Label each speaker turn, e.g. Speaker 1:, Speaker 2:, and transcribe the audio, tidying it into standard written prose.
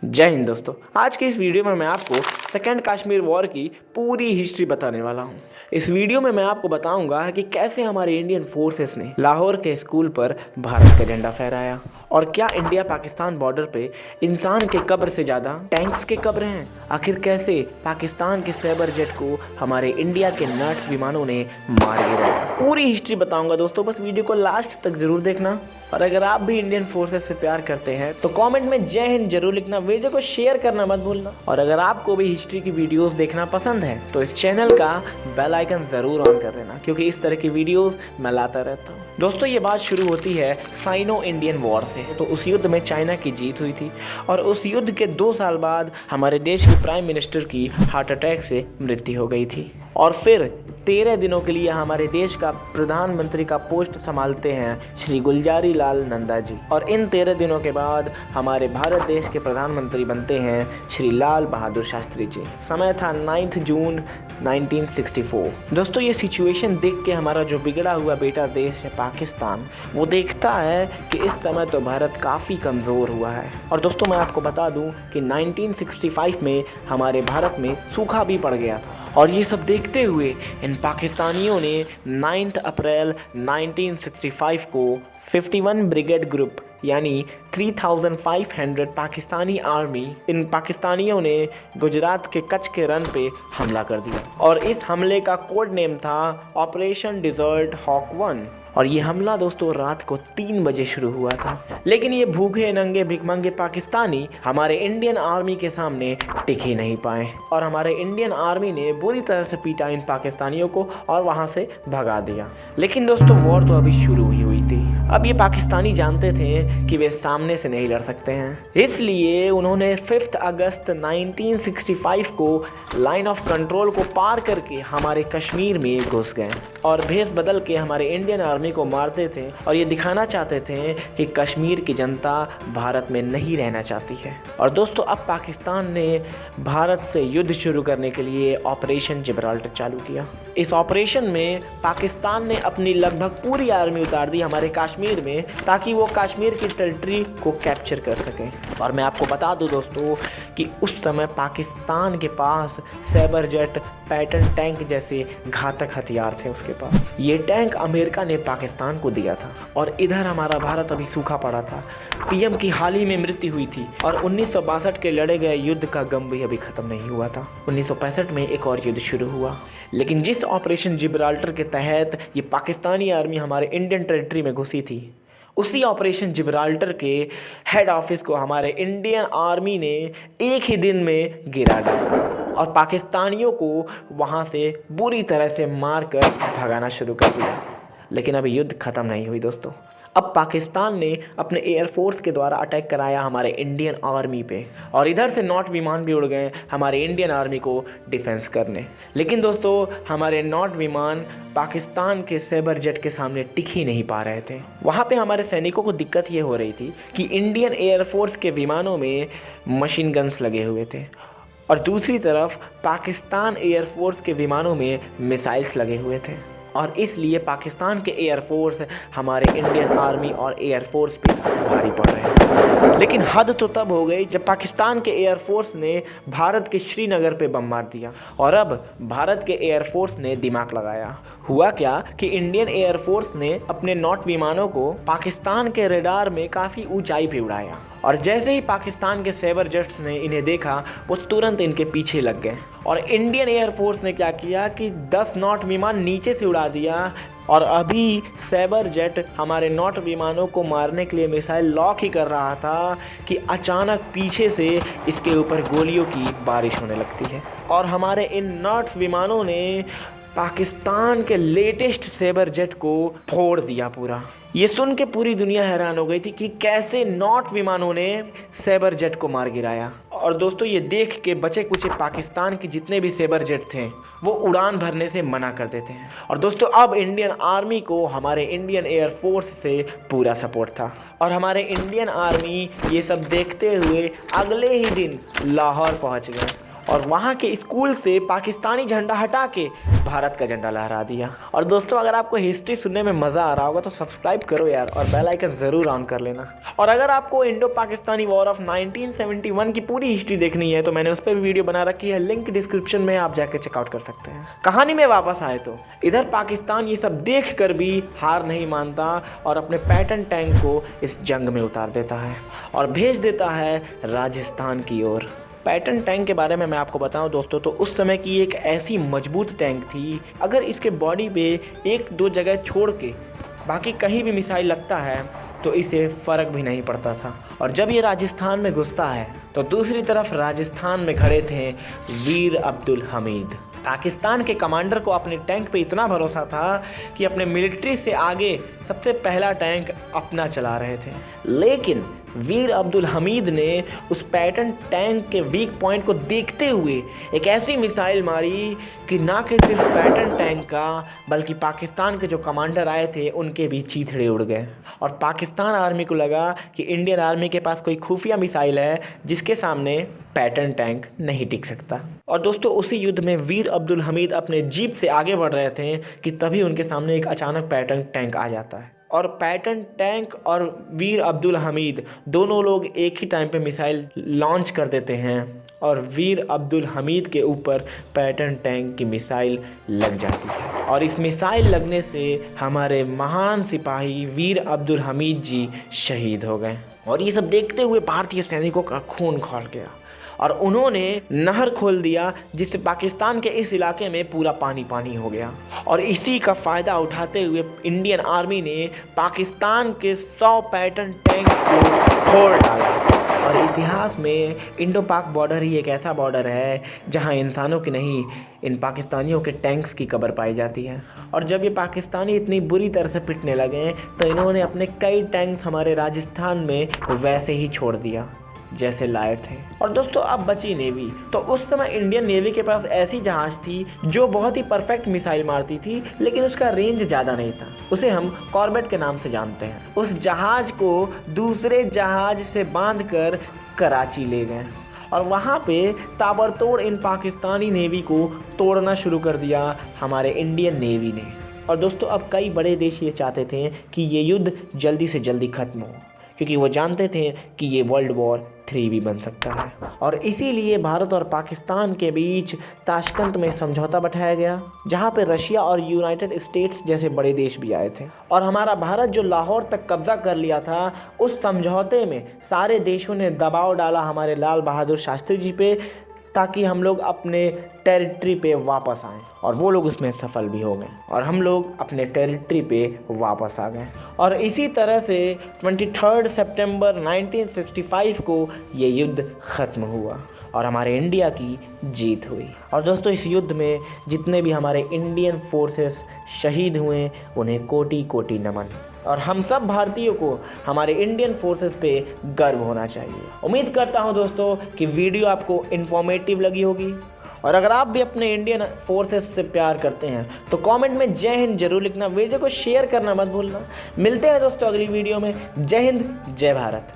Speaker 1: जय हिंद दोस्तों। आज की इस वीडियो में मैं आपको सेकेंड कश्मीर वॉर की पूरी हिस्ट्री बताने वाला हूँ। इस वीडियो में मैं आपको बताऊंगा कि कैसे हमारे इंडियन फोर्सेस ने लाहौर के स्कूल पर भारत का झंडा फहराया और क्या इंडिया पाकिस्तान बॉर्डर पे इंसान के कब्र से ज़्यादा टैंक्स के कब्र हैं। आखिर कैसे पाकिस्तान के सैबर जेट को हमारे इंडिया के नट्स विमानों ने मार गिराया। पूरी हिस्ट्री बताऊंगा दोस्तों, बस वीडियो को लास्ट तक जरूर देखना। और अगर आप भी इंडियन फोर्सेस से प्यार करते हैं तो कमेंट में जय हिंद जरूर लिखना। वीडियो को शेयर करना मत भूलना। और अगर आपको भी हिस्ट्री की वीडियोस देखना पसंद है तो इस चैनल का बेल आइकन जरूर ऑन कर लेना, क्योंकि इस तरह की वीडियोस मैं लाता रहता हूँ। दोस्तों, ये बात शुरू होती है साइनो इंडियन वॉर से। तो उस युद्ध में चाइना की जीत हुई थी और उस युद्ध के 2 साल बाद हमारे देश की प्राइम मिनिस्टर की हार्ट अटैक से मृत्यु हो गई थी। और फिर 13 दिनों के लिए हमारे देश का प्रधानमंत्री का पोस्ट संभालते हैं श्री गुलजारी लाल नंदा जी। और इन 13 दिनों के बाद हमारे भारत देश के प्रधानमंत्री बनते हैं श्री लाल बहादुर शास्त्री जी। समय था 9 जून 1964। दोस्तों, ये सिचुएशन देख के हमारा जो बिगड़ा हुआ बेटा देश है पाकिस्तान, वो देखता है कि इस समय तो भारत काफ़ी कमज़ोर हुआ है। और दोस्तों, मैं आपको बता दूं कि 1965 में हमारे भारत में सूखा भी पड़ गया था। और ये सब देखते हुए इन पाकिस्तानियों ने 9 अप्रैल 1965 को 51 ब्रिगेड ग्रुप यानी 3500 पाकिस्तानी आर्मी, इन पाकिस्तानियों ने गुजरात के कच्छ के रन पे हमला कर दिया। और इस हमले का कोड नेम था ऑपरेशन डिजर्ट हॉक 1। और ये हमला दोस्तों रात को 3 बजे शुरू हुआ था। लेकिन ये भूखे नंगे भिखमंगे पाकिस्तानी हमारे इंडियन आर्मी के सामने टिक ही नहीं पाए और हमारे इंडियन आर्मी ने बुरी तरह से पीटा इन पाकिस्तानियों को और वहाँ से भगा दिया। लेकिन दोस्तों, वॉर तो अभी शुरू ही हुई थी। अब ये पाकिस्तानी जानते थे कि वे सामने से नहीं लड़ सकते हैं, इसलिए उन्होंने 5 अगस्त 1965 को लाइन ऑफ कंट्रोल को पार करके हमारे कश्मीर में घुस गए और भेष बदल के हमारे इंडियन आर्मी को मारते थे। और ये दिखाना चाहते थे कि कश्मीर की जनता भारत में नहीं रहना चाहती है। और दोस्तों, अब पाकिस्तान ने भारत से युद्ध शुरू करने के लिए ऑपरेशन जिब्राल्टर चालू किया। इस ऑपरेशन में पाकिस्तान ने अपनी लगभग पूरी आर्मी उतार दी हमारे कश्मीर में, ताकि वो कश्मीर की टेरिटरी को कैप्चर कर सकें। और मैं आपको बता दूं दोस्तों कि उस समय पाकिस्तान के पास सैबर जेट, पैटर्न टैंक जैसे घातक हथियार थे उसके पास। ये टैंक अमेरिका ने पाकिस्तान को दिया था। और इधर हमारा भारत अभी सूखा पड़ा था, पीएम की हाल ही में मृत्यु हुई थी और 1962 के लड़े गए युद्ध का गम भी अभी ख़त्म नहीं हुआ था। 1965 में एक और युद्ध शुरू हुआ। लेकिन जिस ऑपरेशन जिब्राल्टर के तहत ये पाकिस्तानी आर्मी हमारे इंडियन टेरिटरी में घुसी थी, उसी ऑपरेशन जिब्राल्टर के हेड ऑफिस को हमारे इंडियन आर्मी ने एक ही दिन में गिरा डाला और पाकिस्तानियों को वहाँ से बुरी तरह से मार कर भगाना शुरू कर दिया। लेकिन अभी युद्ध ख़त्म नहीं हुई दोस्तों। अब पाकिस्तान ने अपने एयरफोर्स के द्वारा अटैक कराया हमारे इंडियन आर्मी पे और इधर से नॉट विमान भी उड़ गए हमारे इंडियन आर्मी को डिफेंस करने। लेकिन दोस्तों, हमारे नॉट विमान पाकिस्तान के सैबर जेट के सामने टिक ही नहीं पा रहे थे। वहाँ पे हमारे सैनिकों को दिक्कत ये हो रही थी कि इंडियन एयरफोर्स के विमानों में मशीन गन्स लगे हुए थे और दूसरी तरफ पाकिस्तान एयरफोर्स के विमानों में मिसाइल्स लगे हुए थे। और इसलिए पाकिस्तान के एयरफोर्स हमारे इंडियन आर्मी और एयरफोर्स पे भारी पड़ रहे हैं। लेकिन हद तो तब हो गई जब पाकिस्तान के एयरफोर्स ने भारत के श्रीनगर पे बम मार दिया और अब भारत के एयरफोर्स ने दिमाग लगाया। हुआ क्या कि इंडियन एयरफोर्स ने अपने नॉट विमानों को पाकिस्तान के रडार में काफ़ी ऊंचाई पे उड़ाया और जैसे ही पाकिस्तान के सैबर जेट्स ने इन्हें देखा, वो तुरंत इनके पीछे लग गए। और इंडियन एयरफोर्स ने क्या किया कि 10 नॉट विमान नीचे से उड़ा दिया और अभी सैबर जेट हमारे नॉट विमानों को मारने के लिए मिसाइल लॉक ही कर रहा था कि अचानक पीछे से इसके ऊपर गोलियों की बारिश होने लगती है और हमारे इन नॉट विमानों ने पाकिस्तान के लेटेस्ट सैबर जेट को फोड़ दिया पूरा। ये सुन के पूरी दुनिया हैरान हो गई थी कि कैसे नॉट विमानों ने सैबर जेट को मार गिराया। और दोस्तों, ये देख के बचे कुचे पाकिस्तान के जितने भी सैबर जेट थे वो उड़ान भरने से मना कर देते हैं। और दोस्तों, अब इंडियन आर्मी को हमारे इंडियन एयरफोर्स से पूरा सपोर्ट था और हमारे इंडियन आर्मी ये सब देखते हुए अगले ही दिन लाहौर पहुंच गए और वहाँ के स्कूल से पाकिस्तानी झंडा हटा के भारत का झंडा लहरा दिया। और दोस्तों अगर आपको हिस्ट्री सुनने में मज़ा आ रहा होगा तो सब्सक्राइब करो यार और बेल आइकन ज़रूर ऑन कर लेना। और अगर आपको इंडो पाकिस्तानी वॉर ऑफ 1971 की पूरी हिस्ट्री देखनी है तो मैंने उस पर भी वीडियो बना रखी है, लिंक डिस्क्रिप्शन में आप जाके चेकआउट कर सकते हैं। कहानी में वापस आए तो इधर पाकिस्तान ये सब देख कर भी हार नहीं मानता और अपने पैटर्न टैंक को इस जंग में उतार देता है और भेज देता है राजस्थान की ओर। पैटर्न टैंक के बारे में मैं आपको बताऊं दोस्तों तो उस समय की एक ऐसी मजबूत टैंक थी, अगर इसके बॉडी पे एक दो जगह छोड़ के बाकी कहीं भी मिसाइल लगता है तो इसे फ़र्क भी नहीं पड़ता था। और जब ये राजस्थान में घुसता है तो दूसरी तरफ राजस्थान में खड़े थे वीर अब्दुल हमीद। पाकिस्तान के कमांडर को अपने टैंक पे इतना भरोसा था कि अपने मिलिट्री से आगे सबसे पहला टैंक अपना चला रहे थे, लेकिन वीर अब्दुल हमीद ने उस पैटर्न टैंक के वीक पॉइंट को देखते हुए एक ऐसी मिसाइल मारी कि ना कि सिर्फ पैटर्न टैंक का बल्कि पाकिस्तान के जो कमांडर आए थे उनके भी चीथड़े उड़ गए। और पाकिस्तान आर्मी को लगा कि इंडियन आर्मी के पास कोई खुफिया मिसाइल है जिसके सामने पैटर्न टैंक नहीं टिक सकता। और दोस्तों उसी युद्ध में वीर अब्दुल हमीद अपने जीप से आगे बढ़ रहे थे कि तभी उनके सामने एक अचानक पैटर्न टैंक आ जाता है और पैटर्न टैंक और वीर अब्दुल हमीद दोनों लोग एक ही टाइम पे मिसाइल लॉन्च कर देते हैं और वीर अब्दुल हमीद के ऊपर पैटर्न टैंक की मिसाइल लग जाती है। और इस मिसाइल लगने से हमारे महान सिपाही वीर अब्दुल हमीद जी शहीद हो गए। और ये सब देखते हुए भारतीय सैनिकों का खून खौल गया और उन्होंने नहर खोल दिया जिससे पाकिस्तान के इस इलाके में पूरा पानी पानी हो गया। और इसी का फ़ायदा उठाते हुए इंडियन आर्मी ने पाकिस्तान के 100 पैटर्न टैंक को फोड़ डाला। और इतिहास में इंडो पाक बॉर्डर ही एक ऐसा बॉर्डर है जहां इंसानों की नहीं इन पाकिस्तानियों के टैंक्स की कब्र पाई जाती है। और जब ये पाकिस्तानी इतनी बुरी तरह से पिटने लगे तो इन्होंने अपने कई टैंक्स हमारे राजस्थान में वैसे ही छोड़ दिया जैसे लाए थे। और दोस्तों अब बची नेवी, तो उस समय इंडियन नेवी के पास ऐसी जहाज़ थी जो बहुत ही परफेक्ट मिसाइल मारती थी लेकिन उसका रेंज ज़्यादा नहीं था। उसे हम कॉर्बेट के नाम से जानते हैं। उस जहाज़ को दूसरे जहाज़ से बांधकर कराची ले गए और वहाँ पे ताबड़तोड़ इन पाकिस्तानी नेवी को तोड़ना शुरू कर दिया हमारे इंडियन नेवी ने। और दोस्तों अब कई बड़े देश ये चाहते थे कि ये युद्ध जल्दी से जल्दी ख़त्म हो क्योंकि वो जानते थे कि ये वर्ल्ड वॉर 3 भी बन सकता है। और इसीलिए भारत और पाकिस्तान के बीच ताशकंद में समझौता बैठाया गया जहाँ पे रशिया और यूनाइटेड स्टेट्स जैसे बड़े देश भी आए थे। और हमारा भारत जो लाहौर तक कब्जा कर लिया था, उस समझौते में सारे देशों ने दबाव डाला हमारे लाल बहादुर शास्त्री जी पे ताकि हम लोग अपने टेरिटरी पे वापस आएं। और वो लोग उसमें सफल भी हो गए और हम लोग अपने टेरिटरी पे वापस आ गए। और इसी तरह से 23 सितंबर 1965 को ये युद्ध ख़त्म हुआ और हमारे इंडिया की जीत हुई। और दोस्तों इस युद्ध में जितने भी हमारे इंडियन फोर्सेस शहीद हुए उन्हें कोटि कोटि नमन। और हम सब भारतीयों को हमारे इंडियन फोर्सेस पे गर्व होना चाहिए। उम्मीद करता हूं दोस्तों कि वीडियो आपको इन्फॉर्मेटिव लगी होगी। और अगर आप भी अपने इंडियन फोर्सेस से प्यार करते हैं तो कमेंट में जय हिंद जरूर लिखना। वीडियो को शेयर करना मत भूलना। मिलते हैं दोस्तों अगली वीडियो में। जय हिंद, जय भारत।